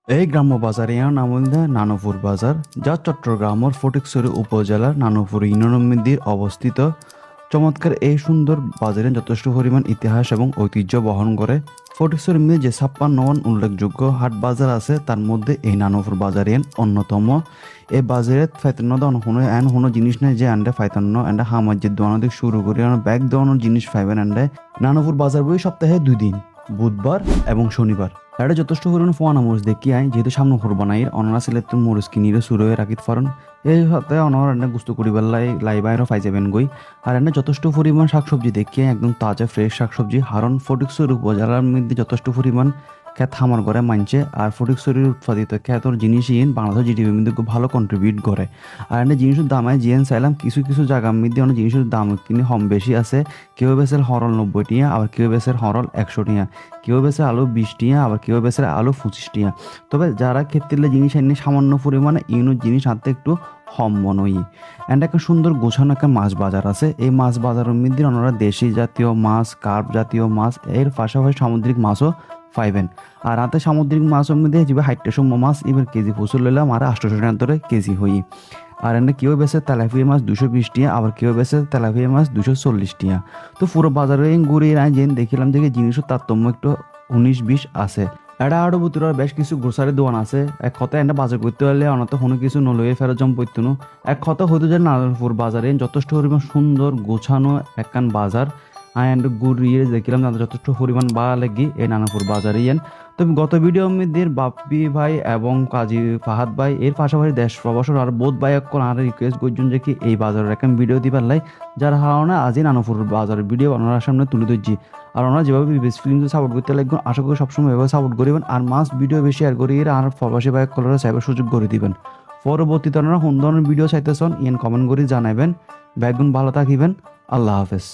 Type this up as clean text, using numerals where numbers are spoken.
এই গ্রাম্য বাজারের নাম হইল নানুপুর বাজার, যা চট্টগ্রামের ফটিকছড়ি উপজেলার নানুপুর ইউনিয়নের মধ্যে অবস্থিত। চমৎকার এই সুন্দর বাজারে যথেষ্ট পরিমাণ ইতিহাস এবং ঐতিহ্য বহন করে। ফটিকছড়ির মধ্যে যে 56 উল্লেখযোগ্য হাট বাজার আছে তার মধ্যে এই নানুপুর বাজার অন্যতম। এই বাজারে ফাইতান্ন দন কোনো জিনিস নেই যে আন্ডে ফাইতান্ন এন্ডে সামাজিক দোকান থেকে শুরু করে ব্যাগ দোকানের জিনিস পাইবেন এন্ডে। নানুপুর বাজার বই সপ্তাহে 2 দিন, বুধবার এবং শনিবার। এটা যথেষ্ট পরিমাণে ফোয়ানা মরিচ দেখি আই, যেহেতু সামনে কোরবানাইর অনারা সিলেক্ট মরিচ কিনিরে শুরু হয়ে রাখিত পারেন। এই সাথে অনার এনে গুস্ত করিবার লাই বাইরও পাই যাবেন গই। আর এনে যথেষ্ট পরিমাণ শাকসবজি দেখি একদম তাজা ফ্রেশ শাকসবজি। হারণ ফটিকছড়ি উপজেলার মধ্যে যথেষ্ট পরিমাণ খ্যাত খামার করে মানছে। আর ফটিকছড়ির উৎপাদিত খ্যাতর জিনিস বাংলাদেশের জিডিপির মধ্যে খুব ভালো কন্ট্রিবিউট করে। আর এনে জিনিসের দামে জিএন চাইলাম কিছু কিছু জায়গার মধ্যে অনেক জিনিসের দাম কিনে কম বেশি আছে। কেউ বেচের হরল 90 টিয়া, আবার কেউ বেচের হরল 100 টিয়া, কেউ বেচে আলু 20 টিয়া, আবার কেউ বেচে আলু 25 টিয়া। তবে যারা ক্ষেত্রে জিনিস এনে সামান্য পরিমাণে ইউনিট জিনিস আনতে একটু কম মনই। অ্যান্ড একটা সুন্দর গোছানো একটা মাছ বাজার আছে। এই মাছ বাজারের মধ্যে ওনারা দেশি জাতীয় মাছ, কার্প জাতীয় মাছ, এর পাশাপাশি সামুদ্রিক মাছও পাইবেন। আর রাতে সামুদ্রিক মাছের মধ্যে যে 60 মাছ এবার কেজি প্রচুর লইলাম আর 800 টাকা ধরে কেজি হই। আর এনে কেউ বেছে তেলাপিয়া মাছ 220 টিয়া, আবার কেউ বেছে তেলাপিয়া মাছ 240 টিয়া। তো পুরো বাজারে ঘুরে যেন দেখিলাম যে জিনিসের তারতম্য একটু 19-20 আছে। এটা আরো ভিতরে বেশ কিছু গ্রোসারি দোকান আছে। এক কথা এটা বাজার করতে হলে অনত কোনো কিছু নলয়ে ফেরত জম পড়তো না। এক কথা হয়তো যে নারায়ণপুর বাজারে যথেষ্ট পরিমাণ সুন্দর গোছানো একখান বাজার। অ্যান্ড ঘুরিয়ে দেখলাম তাদের যথেষ্ট পরিমাণ ভালো লাগি এই নারায়ণপুর বাজারে তবে গত ভিডিও মধ্যে বাপ্পি ভাই এবং কাজী ফাহাদ ভাই এর পাশাপাশি দেশ প্রবাসর আর বোধ ভাই এখন আর রিকোয়েস্ট করছেন যে কি এই বাজারের একটা ভিডিও দিবার লাই, যার কারণে আজই নানুপুর বাজারের ভিডিও ওনার সামনে তুলে ধরছি। আর ওনারা যেভাবে বিবেশ ফিল্মকে সাপোর্ট করতে লাগবেন আশা করি সবসময় এভাবে সাপোর্ট করবেন। আর মাস ভিডিও বেশি শেয়ার করিয়ে আর প্রবাসী ভাই কলরে সাইবার সুযোগ করে দিবেন। পরবর্তীতে ওনারা কোন ধরনের ভিডিও চাইতেছেন কমেন্ট করে জানাবেন। ব্যাগুন ভালো থাকিবেন। আল্লাহ হাফেজ।